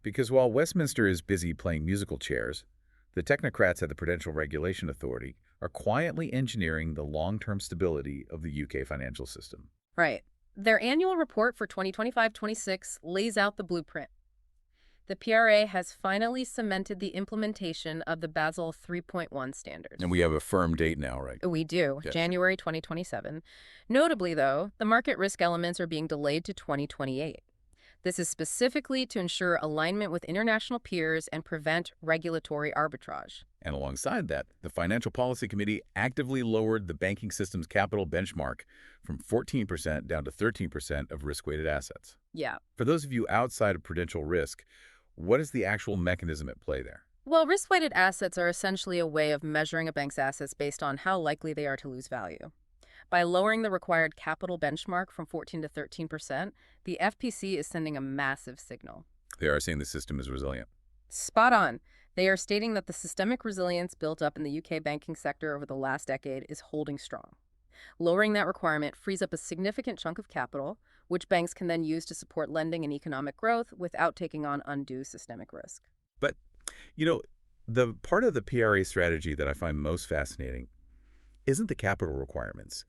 because while Westminster is busy playing musical chairs, the technocrats at the Prudential Regulation Authority are quietly engineering the long-term stability of the UK financial system. Right. Their annual report for 2025-26 lays out the blueprint. The PRA has finally cemented the implementation of the Basel 3.1 standards. And we have a firm date now, right? We do, Yes. January 2027. Notably, though, the market risk elements are being delayed to 2028. This is specifically to ensure alignment with international peers and prevent regulatory arbitrage. And alongside that, the Financial Policy Committee actively lowered the banking system's capital benchmark from 14% down to 13% of risk-weighted assets. Yeah. For those of you outside of prudential risk, what is the actual mechanism at play there? Well, risk-weighted assets are essentially a way of measuring a bank's assets based on how likely they are to lose value. By lowering the required capital benchmark from 14 to 13%, the FPC is sending a massive signal. They are saying the system is resilient. Spot on. They are stating that the systemic resilience built up in the UK banking sector over the last decade is holding strong. Lowering that requirement frees up a significant chunk of capital, which banks can then use to support lending and economic growth without taking on undue systemic risk. But, the part of the PRA strategy that I find most fascinating isn't the capital requirements.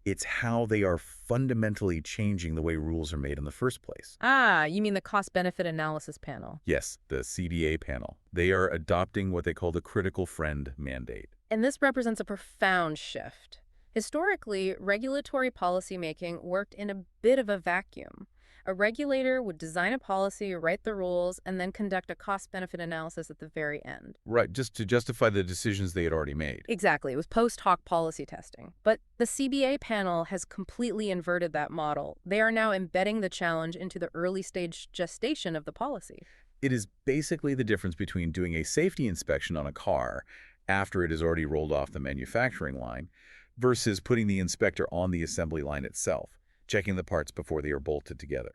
It's how they are fundamentally changing the way rules are made in the first place. Ah, you mean the cost-benefit analysis panel. Yes, the CBA panel. They are adopting what they call the critical friend mandate. And this represents a profound shift. Historically, regulatory policymaking worked in a bit of a vacuum. A regulator would design a policy, write the rules, and then conduct a cost-benefit analysis at the very end. Right, just to justify the decisions they had already made. Exactly. It was post hoc policy testing. But the CBA panel has completely inverted that model. They are now embedding the challenge into the early stage gestation of the policy. It is basically the difference between doing a safety inspection on a car after it has already rolled off the manufacturing line versus putting the inspector on the assembly line itself, checking the parts before they are bolted together.